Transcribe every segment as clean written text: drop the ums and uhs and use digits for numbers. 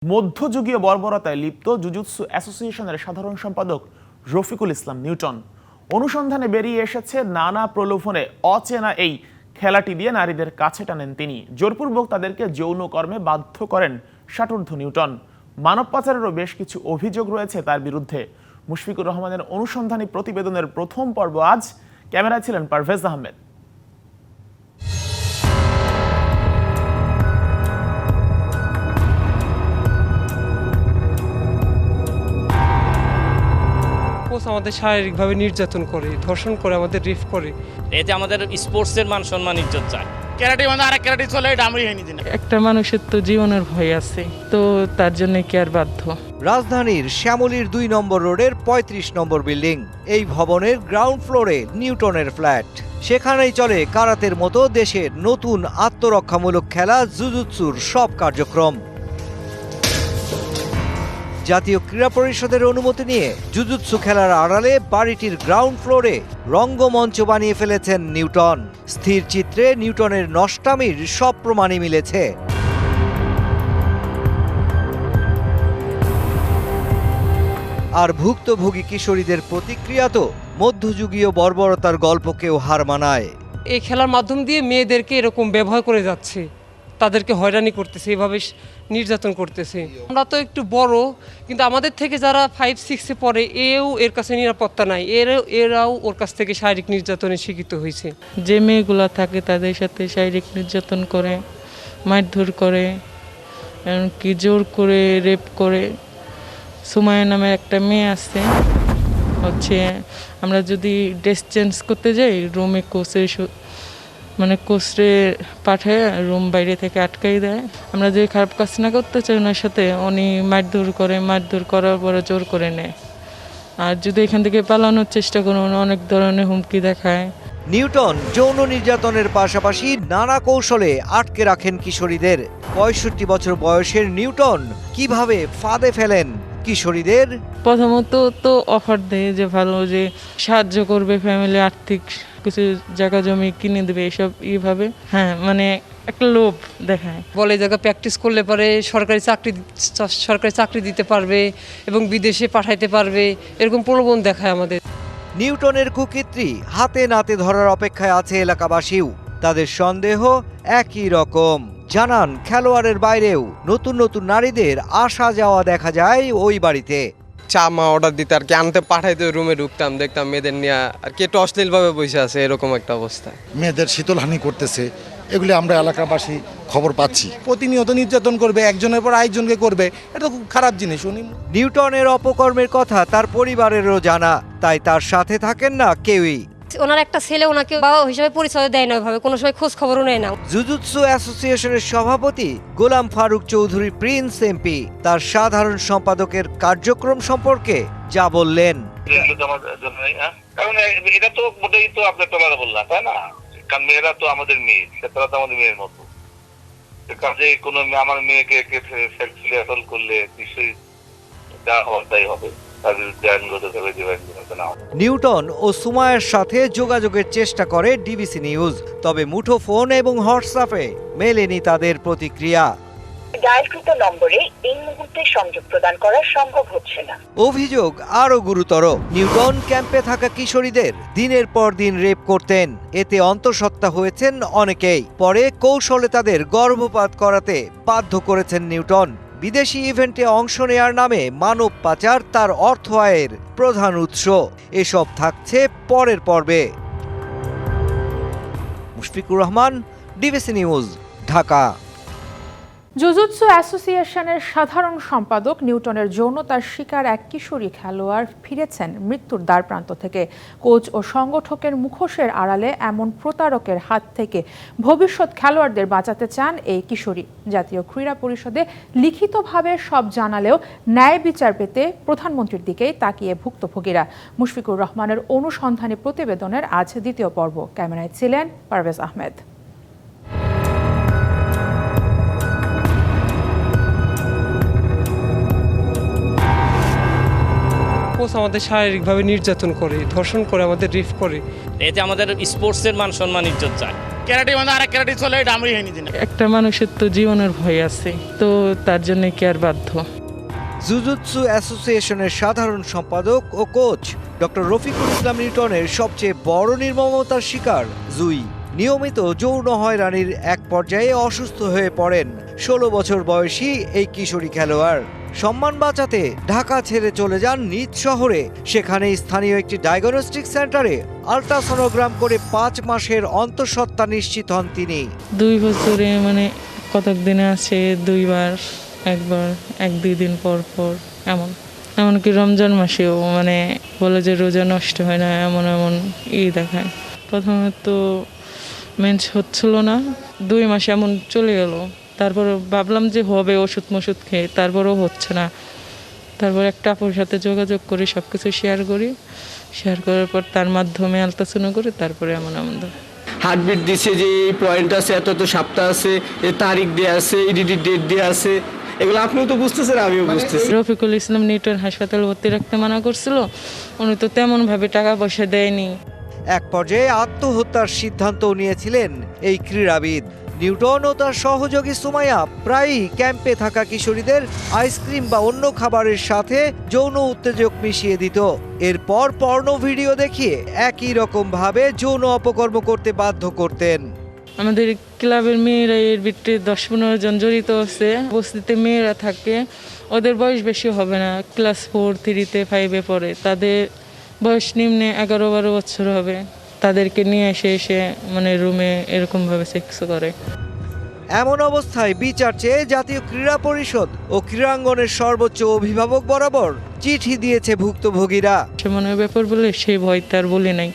মধ্যযুগীয় বর্বরতায় লিপ্ত জুজুৎসু অ্যাসোসিয়েশনের সাধারণ সম্পাদক রফিকুল ইসলাম নিউটন অনুসন্ধানে বেরিয়ে এসেছে নানা প্রলোভনে অচেনা এই খেলাটি দিয়ে নারীদের কাছে টানেন তিনি। জোরপূর্বক তাদেরকে যৌন কর্মে বাধ্য করেন ষাটোর্ধ্ব নিউটন। মানব পাচারেরও বেশ কিছু অভিযোগ রয়েছে তার বিরুদ্ধে। মুশফিকুর রহমানের অনুসন্ধানী প্রতিবেদনের প্রথম পর্ব আজ। ক্যামেরায় ছিলেন পারভেজ আহমেদ। আমাদের শারীরিকভাবে নির্যাতন করে, ধর্ষণ করে, আমাদের রেপ করে। এতে আমাদের স্পোর্টসের মান সম্মান ইজ্জত যায়। ক্যারাটে মানে আরেক ক্যারাটে চলে, এটা আমি হয়নি দিন। একটা মানুষের তো জীবনের ভয় আছে, তো তার জন্য কি আর বাধ্য। রাজধানীর শ্যামলীর ২ নম্বর রোডের ৩৫ নম্বর বিল্ডিং। এই ভবনের গ্রাউন্ড ফ্লোরে নিউটনের ফ্ল্যাট। সেখানেই চলে কারাতের মতো দেশের নতুন আত্মরক্ষামূলক খেলা জুজুৎসুর সব কার্যক্রম। জাতীয় ক্রীড়া পরিষদের অনুমতি নিয়ে জুজুৎসু খেলার আড়ালে বাড়িটির গ্রাউন্ড ফ্লোরে রঙ্গমঞ্চ বানিয়ে ফেলেছেন নিউটন। স্থির চিত্রে নিউটনের নষ্টামির সব প্রমাণই মিলেছে। আর ভুক্তভোগী কিশোরীদের প্রতিক্রিয়া তো মধ্যযুগীয় বর্বরতার গল্পকেও হার মানায়। এই খেলার মাধ্যম দিয়ে মেয়েদেরকে এরকম ব্যবহার করে যাচ্ছে, তাদেরকে হয়রানি করতেছে, এভাবে নির্যাতন করতেছে। আমরা তো একটু বড়, কিন্তু আমাদের থেকে যারা 5-6-এ পড়ে এর কাছে নিরাপত্তা নাই, এরাও ওর কাছ থেকে শারীরিক নির্যাতনে শিক্ষিত হয়েছে। যে মেয়েগুলা থাকে তাদের সাথে শারীরিক নির্যাতন করে, মারধর করে, এমনকি জোর করে রেপ করে। সুমাইয়া নামে একটা মেয়ে আছে, আমরা যদি ড্রেস চেঞ্জ করতে যাই রুমে কোচরে পাঠায়, রুম বাইরে থেকে আটকাই দেয়। আমরা যদি খারাপ কাজ না করতে চাই ওনার সাথে, উনি মারধর করার পরে জোর করে নেয়। আর যদি এখান থেকে পালানোর চেষ্টা করে অনেক ধরনের হুমকি দেখায়। নিউটন যৌন নির্যাতনের পাশাপাশি নানা কৌশলে আটকে রাখেন কিশোরীদের। ৬৫ বছর বয়সের নিউটন কিভাবে ফাঁদে ফেলেন কিশোরীদের? প্রথমত তো অফার দেয় যে ভালো, যে সাহায্য করবে, ফ্যামিলি আর্থিক কিছু জায়গা জমি কিনে দেবে, এসব এইভাবে। হ্যাঁ, মানে একটা লোভ দেখায়। বলে জায়গা প্র্যাকটিস করলে পরে সরকারি চাকরি দিতে পারবে এবং বিদেশে পাঠাইতে পারবে, এরকম প্রলোভন দেখায় আমাদের। নিউটনের কুকীর্তি হাতে নাতে ধরার অপেক্ষায় আছে এলাকাবাসীও। তাদের সন্দেহ একই রকম। জানান খেলোয়াড়ের বাইরেও নতুন নতুন নারীদের আসা যাওয়া দেখা যায় ওই বাড়িতে। চা মা অর্ডার দিতে আর কি আনতে পাঠাইতে, রুমে ঢুকতাম, দেখতাম মেয়েদের নিয়ে আর কি একটু অশ্লীলভাবে বসে আছে, এরকম একটা অবস্থা। মেয়েদের শীতলহানি করতেছে, এগুলি আমরা এলাকাবাসী খবর পাচ্ছি। প্রতিনিয়ত নির্যাতন করবে, একজনের পর আরেকজনকে করবে, এটা খুব খারাপ জিনিস। উনি নিউটনের অপকর্মের কথা তার পরিবারেরও জানা, তাই তার সাথে থাকেন না কেউই। ওনার একটা ছেলে ওনাকে বাবা হিসেবে পরিচয় দেয় না, ওইভাবে কোনো সময় খোঁজ খবরও নেয় না। জুজুৎসু অ্যাসোসিয়েশনের সভাপতি গোলাম ফারুক চৌধুরী প্রিন্স এমপি তার সাধারণ সম্পাদকের কার্যক্রম সম্পর্কে যা বললেন। কারণ এটা তো মোটেই তো আপনার তোলা বললাম, তাই না? কারণ মেয়েরা তো আমাদের মেয়ে, তারা তো আমাদের মেয়ের মতো। কাজে কোনো আমার মেয়েকে সেক্সুয়ালি অ্যাসল্ট করলে নিশ্চয়ই যা হওয়ার তাই হবে। নিউটন ও সুমাইয়ার সাথে যোগাযোগের চেষ্টা করে ডিবিসি নিউজ, তবে মুঠোফোন এবং হোয়াটসঅ্যাপে মেলেনি তাদের প্রতিক্রিয়া। ডায়ালকৃত নম্বরে এই মুহূর্তে সংযোগ প্রদান করা সম্ভব হচ্ছে না। অভিযোগ আরো গুরুতর। নিউটন ক্যাম্পে থাকা কিশোরীদের দিনের পর দিন রেপ করতেন। এতে অন্তঃসত্ত্বা হয়েছেন অনেকেই। পরে কৌশলে তাদের গর্ভপাত করাতে বাধ্য করেছেন নিউটন। বিদেশি ইভেন্টে অংশ নেয়ার নামে মানব পাচার তার অর্থ আয়ের প্রধান উৎস। এসব থাকছে পরের পর্বে। Mushfiqur Rahman, DBC news, Dhaka. Jujutsu অ্যাসোসিয়েশনের সাধারণ সম্পাদক নিউটনের যৌনতার শিকার এক কিশোরী খেলোয়াড় ফিরেছেন মৃত্যুর দ্বারপ্রান্ত থেকে। কোচ ও সংগঠকের মুখোশের আড়ালে এমন প্রতারকের হাত থেকে ভবিষ্যৎ খেলোয়াড়দের বাঁচাতে চান এই কিশোরী। জাতীয় ক্রীড়া পরিষদে লিখিতভাবে সব জানালেও ন্যায় বিচার পেতে প্রধানমন্ত্রীর দিকেই তাকিয়ে ভুক্তভোগীরা। মুশফিকুর রহমানের অনুসন্ধানী প্রতিবেদনের আজ দ্বিতীয় পর্ব। ক্যামেরায় ছিলেন পারভেজ আহমেদ। আমাদের শারীরিকভাবে নির্যাতন করে, ধর্ষণ করে, আমাদের রেপ করে। এতে আমাদের স্পোর্টসের মান সম্মান ইজ্জত যায়। ক্যারাটি মানে আরেক ক্যারাটি চলে এটা আমি হয়নি দিন। একটা মানুষের তো জীবনের ভয় আছে, তো তার জন্য কি আর বাধ্য। জুজুৎসু অ্যাসোসিয়েশনের সাধারণ সম্পাদক ও কোচ ডক্টর রফিকুল ইসলাম নিউটনের সবচেয়ে বড় নির্মমতার শিকার জুই। নিয়মিত যৌন হয়রানির এক পর্যায়ে অসুস্থ হয়ে পড়েন 16 বছর বয়সী এই কিশোরী খেলোয়াড়। সম্মান বাঁচাতে ঢাকা ছেড়ে চলে যান নিজ শহরে। সেখানে স্থানীয় একটি ডায়াগনস্টিক সেন্টারে আল্ট্রাসোনোগ্রাম করে 5 মাসের অন্তঃসত্ত্বা নিশ্চিত হন তিনি। 2 বছরে মানে কতক দিনে আছে 2 বার, একবার 1-2 দিন পর পর এমনকি রমজান মাসেও মানে বলে যে রোজা নষ্ট হয় না এমন দেখায়। প্রথমে তো মেন্স হচ্ছিল না, 2 মাস এমন চলে গেল। তারপর ভাবলাম যে হবে ওষুধ খেয়ে, তারপরেও হচ্ছে না। তারপর একটা আপুর সাথে যোগাযোগ করে সব কিছু শেয়ার করার পর তার মাধ্যমে আলট্রাসাউন্ড করে তারপরে এমন হার্টবিট দিছে যে এই পয়েন্ট আছে, এত সপ্তাহ আছে, এ তারিখ দেওয়া আছে, ইডিডি ডেট দেওয়া আছে, এগুলো আপনিও তো বুঝতেছেন, আমিও বুঝতেছি। রফিকুল ইসলাম নিউটন হাসপাতালে ভর্তি রাখতে মানা করছিল, উনি তো তেমনভাবে টাকা পয়সা দেয়নি। এক পর্যায়ে আত্মহত্যার সিদ্ধান্ত নিয়েছিলেন এই ক্রীড়াবিদ। নিউটন ও তার সহযোগী সুমাইয়া প্রায়ই ক্যাম্পে থাকা কিশোরীদের আইসক্রিম বা অন্য খাবারের সাথে যৌন উত্তেজক মিশিয়ে দিত। এরপর পর্ন ভিডিও দেখিয়ে একই রকম ভাবে যৌন অপকর্ম করতে বাধ্য করতেন। আমাদের ক্লাবের মেয়েরা এর ভিতরে 10-15 জন জড়িত আছে। বস্তিতে মেয়েরা থাকে, ওদের বয়স বেশি হবে না, ক্লাস 4, 3-তে 5-এ পড়ে। তাদের বয়স নিম্নে 11-12 বছর হবে। তাদেরকে নিয়ে এসে মানে রুমে এরকমভাবে সেক্স করে। এমন অবস্থায় বিচার চেয়ে জাতীয় ক্রীড়া পরিষদ ও ক্রীড়াঙ্গনের সর্বোচ্চ অভিভাবক বরাবর চিঠি দিয়েছে ভুক্তভোগীরা। সে মনে হয় ব্যাপার বলে সেই ভয় তার বলি নাই।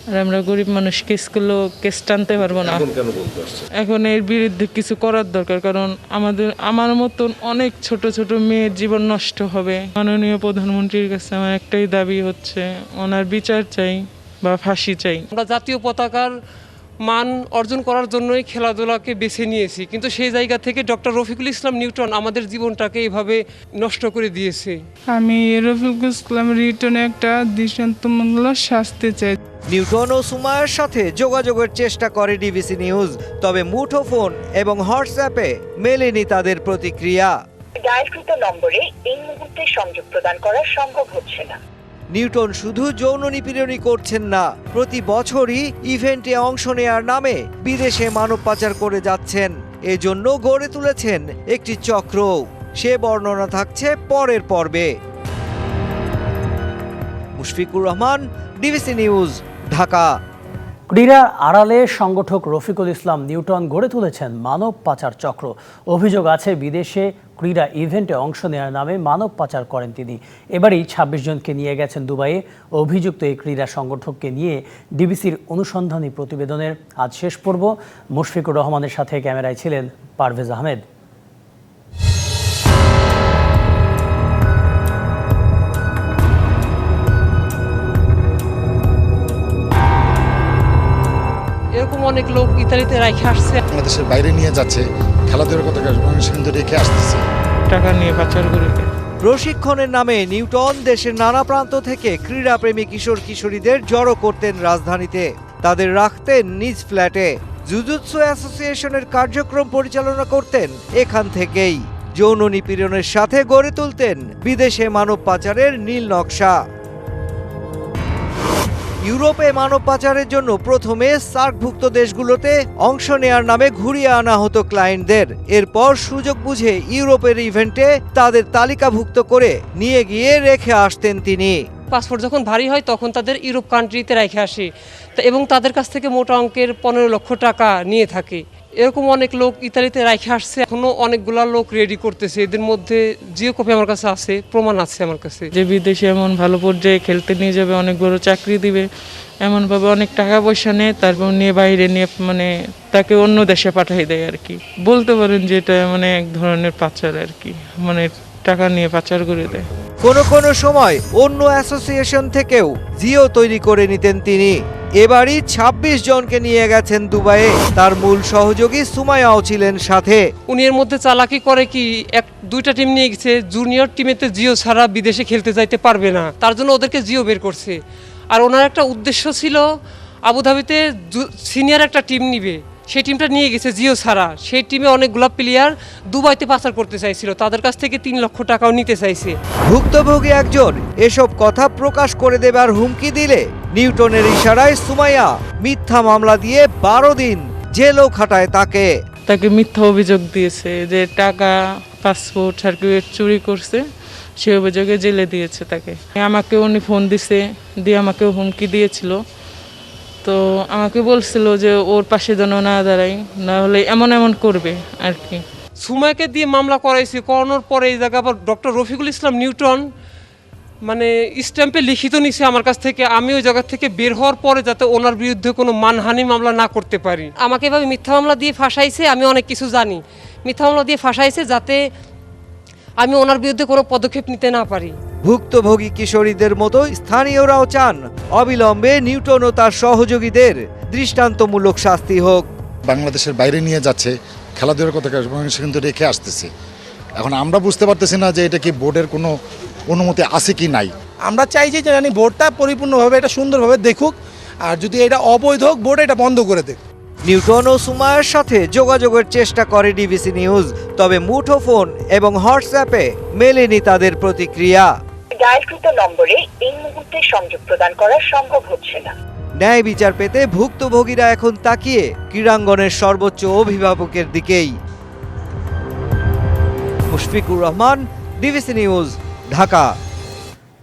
আর আমরা গরিব মানুষ কেস করলেও কেস টানতে পারবো না। এখন এর বিরুদ্ধে কিছু করার দরকার, কারণ আমার মতন অনেক ছোট ছোট মেয়ের জীবন নষ্ট হবে। মাননীয় প্রধানমন্ত্রীর কাছে আমার একটাই দাবি হচ্ছে, ওনার বিচার চাই বা ফাঁসি চাই। আমরা জাতীয় পতাকার মান অর্জন করার জন্যই খেলাধুলাকে বেছে নিয়েছি, কিন্তু সেই জায়গা থেকে ডক্টর রফিকুল ইসলাম নিউটন আমাদের জীবনটাকে এভাবে নষ্ট করে দিয়েছে। আমি রফিকুল ইসলাম নিউটনে একটা দৃষ্টান্তমূলক শাস্তি চাই। নিউটন ও সুমাইয়ার সাথে যোগাযোগের চেষ্টা করে ডিবিসি নিউজ, তবে মুঠোফোন এবং হোয়াটসঅ্যাপে মেলেনি তাদের প্রতিক্রিয়া। ডায়ালকৃত নম্বরে এই মুহূর্তে সংযোগ প্রদান করা সম্ভব হচ্ছে না। নিউটন শুধু যৌন নিপীড়নই করছেন না, প্রতি বছরই ইভেন্টে অংশ নেয়ার নামে বিদেশে মানব পাচার করে যাচ্ছেন। এজন্য গড়ে তুলেছেন একটি চক্র। সে বর্ণনা থাকছে পরের পর্বে। Mushfiqur Rahman, DBC news, Dhaka. ক্রীড়ার আড়ালে সংগঠক রফিকুল ইসলাম নিউটন গড়ে তুলেছেন মানব পাচার চক্র। অভিযোগ আছে বিদেশে ক্রীড়া ইভেন্টে অংশ নেওয়ার নামে মানব পাচার করেন তিনি। এবারই 26 জনকে নিয়ে গেছেন দুবাইয়ে। অভিযুক্ত এই ক্রীড়া সংগঠককে নিয়ে ডিবিসির অনুসন্ধানী প্রতিবেদনের আজ শেষ পর্ব। মুশফিকুর রহমানের সাথে ক্যামেরায় ছিলেন পারভেজ আহমেদ। এরকম অনেক লোক ইতালিতে রেখে আসছে, বাংলাদেশের বাইরে নিয়ে যাচ্ছে, খেলাধুলার কথা কিন্তু রেখে আসতেছে, টাকা নিয়ে পাচার করে। প্রশিক্ষণের নামে নিউটন দেশের নানা প্রান্ত থেকে ক্রীড়াপ্রেমী কিশোর কিশোরীদের জড়ো করতেন রাজধানীতে, তাদের রাখতেন নিজ ফ্ল্যাটে। জুজুৎসু অ্যাসোসিয়েশনের কার্যক্রম পরিচালনা করতেন এখান থেকেই। যৌন নিপীড়নের সাথে গড়ে তুলতেন বিদেশে মানব পাচারের নীল নকশা। ইউরোপে মানব পাচারের জন্য প্রথমে সার্কভুক্ত দেশগুলোতে অংশ নেয়ার নামে ঘুরিয়ে আনা হতো ক্লায়েন্টদের। এরপর সুযোগ বুঝে ইউরোপের ইভেন্টে তাদের তালিকাভুক্ত করে নিয়ে গিয়ে রেখে আসতেন তিনি। পাসপোর্ট যখন ভারী হয় তখন তাদের ইউরোপ কান্ট্রিতে রেখে আসে এবং তাদের কাছ থেকে মোটা অঙ্কের 15 লক্ষ টাকা নিয়ে থাকে। এরকম অনেক লোক ইতালিতে রেখে আসছে, এখনো অনেকগুলা লোক রেডি করতেছে। এদের মধ্যে জিও কপি আমার কাছে আছে, প্রমাণ আছে আমার কাছে। যে বিদেশে এমন ভালো পর্যায়ে খেলতে নিয়ে যাবে, অনেক বড় চাকরি দিবে, এমনভাবে অনেক টাকা পয়সা নেয়, তারপর নিয়ে বাইরে নিয়ে মানে তাকে অন্য দেশে পাঠিয়ে দেয় আর কি। বলতে পারেন যে এটা মানে এক ধরনের পাচার আর কি, মানে টাকা নিয়ে পাচার করে দেয়। কোনো সময় অন্য অ্যাসোসিয়েশন থেকেও জিও তৈরি করে নিতেন তিনি। এবারই 26 জনকে নিয়ে গেছেন দুবাইয়ে। তার মূল সহযোগী সুমাইয়াও ছিলেন সাথে। উনি এর মধ্যে চালাকি করে কি, 2টা টিম নিয়ে গেছে, জুনিয়র টিমেতে জিও ছাড়া বিদেশে খেলতে যাইতে পারবে না, তার জন্য ওদেরকে জিও বের করছে। আর ওনার একটা উদ্দেশ্য ছিল আবুধাবিতে সিনিয়র একটা টিম নিবে, সেই টিমটা নিয়ে গেছে জিও ছাড়া। সেই টিমে অনেকগুলো প্লেয়ার দুবাইতে পাচার করতে চাইছিল, তাদের কাছ থেকে 3 লক্ষ টাকাও নিতে চাইছে। ভুক্তভোগী একজন এসব কথা প্রকাশ করে দেবার হুমকি দিলে নিউটনের ইশারায় সুমাইয়া মিথ্যা মামলা দিয়ে 12 দিন জেলও খাটায় তাকে। তাকে মিথ্যা অভিযোগ দিয়েছে যে টাকা, পাসপোর্ট, সার্টিফিকেট চুরি করছে, সে অভিযোগে জেলে দিয়েছে তাকে। আমাকে উনি ফোন দিছে, দিয়ে আমাকে হুমকি দিয়েছিল। তো আমাকে বলছিল যে ওর পাশে যেন না দাঁড়াই, না হলে এমন এমন করবে আর কি। সুমাইয়াকে দিয়ে মামলা করাইছি, করানোর পরে এই জায়গা আবার ডক্টর রফিকুল ইসলাম নিউটন মানে স্ট্যাম্পে লিখিত নিছে আমার কাছ থেকে। আমি ওই জায়গা থেকে বের হওয়ার পরে যাতে ওনার বিরুদ্ধে কোনো মানহানি মামলা না করতে পারি। আমাকে এভাবে মিথ্যা মামলা দিয়ে ফাঁসাইছে, আমি অনেক কিছু জানি। মিথ্যা মামলা দিয়ে ফাঁসাইছে যাতে আমি ওনার বিরুদ্ধে কোনো পদক্ষেপ নিতে না পারি। ভুক্তভোগী কিশোরীদের মতো স্থানীয়রাও চান অবিলম্বে নিউটন ও তার সহযোগীদের দৃষ্টান্তমূলক শাস্তি হোক। বাংলাদেশের বাইরে নিয়ে যাচ্ছে, খেলাধুলার কথা সে কিন্তু রেখে আসতেছে। এখন আমরা বুঝতে পারতেছি না যে এটা কি বোর্ডের কোনো অনুমতি আছে কি নাই। আমরা চাই যে জানি বোর্ডটা পরিপূর্ণভাবে এটা সুন্দরভাবে দেখুক, আর যদি এটা অবৈধ হোক বোর্ড এটা বন্ধ করে দেয়। নিউটন ও সুমাইয়ার সাথে যোগাযোগের চেষ্টা করে ডিবিসি নিউজ, তবে মুঠোফোন এবং হোয়াটসঅ্যাপে মেলেনি তাদের প্রতিক্রিয়া। ডায়ালকৃত নম্বরে এই মুহূর্তে সংযোগ প্রদান করা সম্ভব হচ্ছে না। ন্যায় বিচার পেতে ভুক্তভোগীরা এখন তাকিয়ে ক্রীড়াঙ্গনের সর্বোচ্চ অভিভাবকের দিকেই। Mushfiqur Rahman, DBC news, Dhaka.